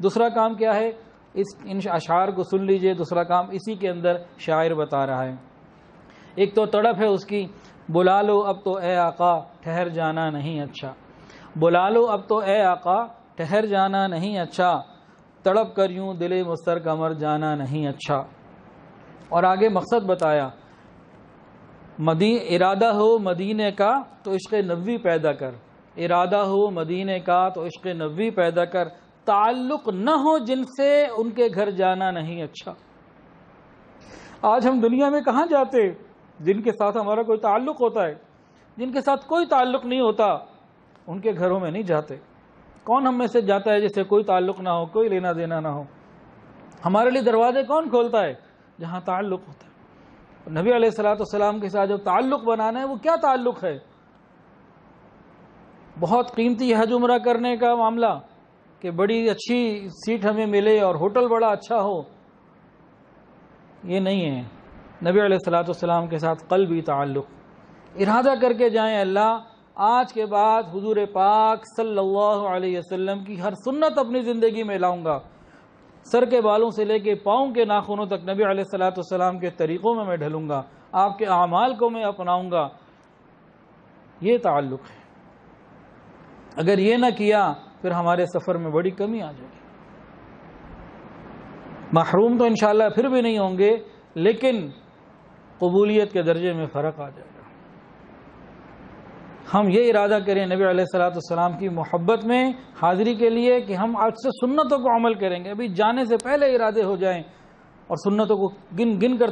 دوسرا کام کیا ہے؟ ان اشعار کو سن لیجئے، دوسرا کام اسی کے اندر شاعر بتا رہا ہے۔ ایک تو تڑپ ہے اس کی، بلا لو اب تو اے آقا ٹھہر جانا نہیں اچھا، بلا لو اب تو اے آقا ٹھہر جانا نہیں اچھا، تڑپ کر یوں دل مستر کا مر جانا نہیں اچھا۔ اور آگے مقصد بتایا، ارادہ ہو مدینے کا تو عشق نبوی پیدا کر، ارادہ ہو مدینے کا تو عشق نبوی پیدا کر، تعلق نہ ہو جن سے ان کے گھر جانا نہیں اچھا۔ آج ہم دنیا میں کہاں جاتے جن کے ساتھ ہمارا کوئی تعلق ہوتا ہے؟ جن کے ساتھ کوئی تعلق نہیں ہوتا ان کے گھروں میں نہیں جاتے۔ کون ہم میں سے جاتا ہے جسے کوئی تعلق نہ ہو، کوئی لینا دینا نہ ہو؟ ہمارے لیے دروازے کون کھولتا ہے؟ جہاں تعلق ہوتا ہے۔ نبی علیہ السلام کے ساتھ جو تعلق بنانا ہے وہ کیا تعلق ہے؟ بہت قیمتی حج عمرہ کرنے کا معاملہ کہ بڑی اچھی سیٹ ہمیں ملے اور ہوٹل بڑا اچھا ہو، یہ نہیں ہے۔ نبی علیہ السلام کے ساتھ قلبی تعلق، ارادہ کر کے جائیں، اللہ آج کے بعد حضور پاک صلی اللہ علیہ وسلم کی ہر سنت اپنی زندگی میں لاؤں گا، سر کے بالوں سے لے کے پاؤں کے ناخنوں تک نبی علیہ السلام کے طریقوں میں ڈھلوں گا، آپ کے اعمال کو میں اپناؤں گا۔ یہ تعلق ہے۔ اگر یہ نہ کیا پھر ہمارے سفر میں بڑی کمی آ جائے گی۔ محروم تو انشاءاللہ پھر بھی نہیں ہوں گے، لیکن قبولیت کے درجے میں فرق آ جائے گا۔ ہم یہ ارادہ کریں نبی علیہ السلام کی محبت میں حاضری کے لیے کہ ہم آج سے سنتوں کو عمل کریں گے، ابھی جانے سے پہلے ارادے ہو جائیں اور سنتوں کو گن گن کر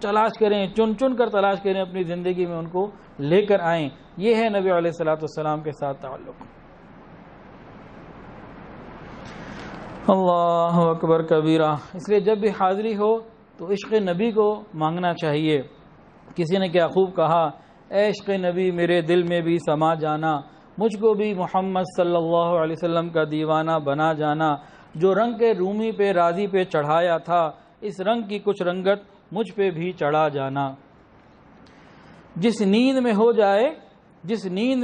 تلاش کریں، چن چن کر تلاش کریں، اپنی زندگی میں ان کو لے کر آئیں۔ یہ ہے نبی علیہ السلام کے ساتھ تعلق۔ اللہ اکبر کبیرہ۔ اس لیے جب بھی حاضری ہو تو عشق نبی کو مانگنا چاہیے۔ کسی نے کیا خوب کہا، اے عشق نبی میرے دل میں بھی سما جانا، مجھ کو بھی محمد صلی اللہ علیہ وسلم کا دیوانہ بنا جانا، جو رنگ کے رومی پہ راضی پہ چڑھایا تھا، اس رنگ کی کچھ رنگت مجھ پہ بھی چڑھا جانا۔ جس نیند میں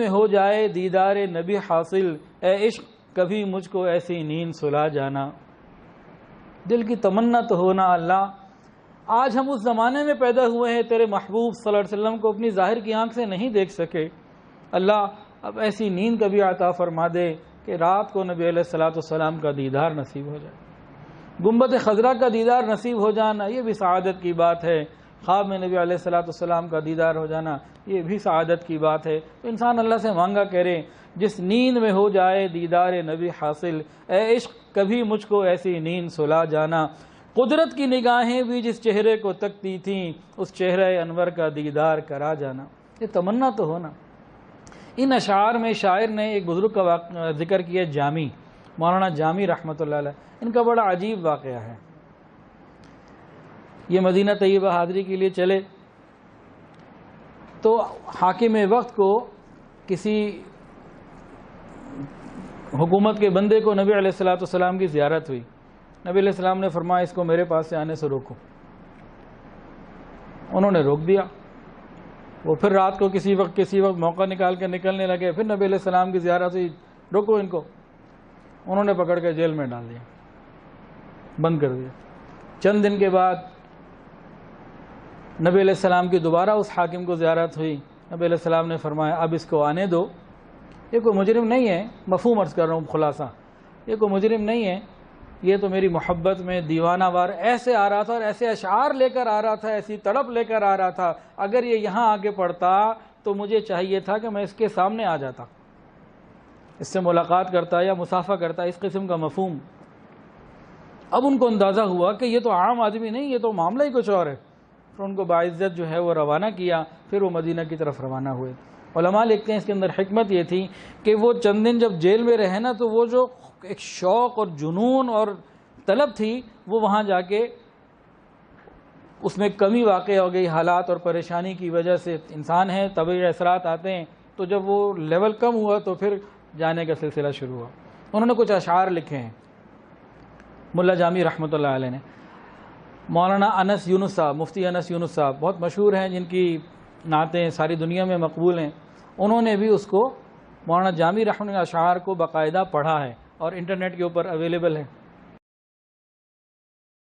ہو جائے دیدار نبی حاصل، اے عشق کبھی مجھ کو ایسی نیند سلا جانا۔ دل کی تمنا تو ہونا اللہ، آج ہم اس زمانے میں پیدا ہوئے ہیں، تیرے محبوب صلی اللہ علیہ وسلم کو اپنی ظاہر کی آنکھ سے نہیں دیکھ سکے۔ اللہ اب ایسی نیند کبھی عطا فرما دے کہ رات کو نبی علیہ السلام کا دیدار نصیب ہو جائے۔ گنبد خضرا کا دیدار نصیب ہو جانا یہ بھی سعادت کی بات ہے۔ خواب میں نبی علیہ السلام کا دیدار ہو جانا یہ بھی سعادت کی بات ہے۔ تو انسان اللہ سے مانگا کرے، جس نیند میں ہو جائے دیدار نبی حاصل، اے عشق کبھی مجھ کو ایسی نیند سلا جانا۔ قدرت کی نگاہیں بھی جس چہرے کو تکتی تھیں، اس چہرہ انور کا دیدار کرا جانا۔ یہ تمنا تو ہونا۔ ان اشعار میں شاعر نے ایک بزرگ کا ذکر کیا، جامی، مولانا جامی رحمۃ اللہ علیہ۔ ان کا بڑا عجیب واقعہ ہے۔ یہ مدینہ طیبہ حاضری کے لیے چلے تو حاکم وقت کو کسی حکومت کے بندے کو نبی علیہ السلام کی زیارت ہوئی۔ نبی علیہ السلام نے فرمایا اس کو میرے پاس سے آنے سے روکو۔ انہوں نے روک دیا۔ وہ پھر رات کو کسی وقت موقع نکال کے نکلنے لگے، پھر نبی علیہ السلام کی زیارت ہوئی، روکو ان کو۔ انہوں نے پکڑ کے جیل میں ڈال دیا، بند کر دیا۔ چند دن کے بعد نبی علیہ السلام کی دوبارہ اس حاکم کو زیارت ہوئی۔ نبی علیہ السلام نے فرمایا اب اس کو آنے دو، یہ کوئی مجرم نہیں ہے، مفہوم عرض کر رہا ہوں خلاصہ، یہ کوئی مجرم نہیں ہے، یہ تو میری محبت میں دیوانہ وار ایسے آ رہا تھا اور ایسے اشعار لے کر آ رہا تھا، ایسی تڑپ لے کر آ رہا تھا، اگر یہ یہاں آگے پڑھتا تو مجھے چاہیے تھا کہ میں اس کے سامنے آ جاتا، اس سے ملاقات کرتا یا مصافحہ کرتا، اس قسم کا مفہوم۔ اب ان کو اندازہ ہوا کہ یہ تو عام آدمی نہیں، یہ تو معاملہ ہی کچھ اور ہے۔ پھر ان کو باعزت جو ہے وہ روانہ کیا، پھر وہ مدینہ کی طرف روانہ ہوئے۔ علماء لکھتے ہیں اس کے اندر حکمت یہ تھی کہ وہ چند دن جب جیل میں رہے نا، تو وہ جو ایک شوق اور جنون اور طلب تھی وہ وہاں جا کے اس میں کمی واقع ہو گئی، حالات اور پریشانی کی وجہ سے۔ انسان ہے، طبعی اثرات آتے ہیں، تو جب وہ لیول کم ہوا تو پھر جانے کا سلسلہ شروع ہوا۔ انہوں نے کچھ اشعار لکھے ہیں ملا جامی رحمۃ اللہ علیہ نے۔ مولانا انس یونس صاحب، مفتی انس یونس صاحب بہت مشہور ہیں، جن کی نعتیں ساری دنیا میں مقبول ہیں، انہوں نے بھی اس کو مولانا جامی رحمۃ اللہ اشعار کو باقاعدہ پڑھا ہے اور انٹرنیٹ کے اوپر اویلیبل ہے۔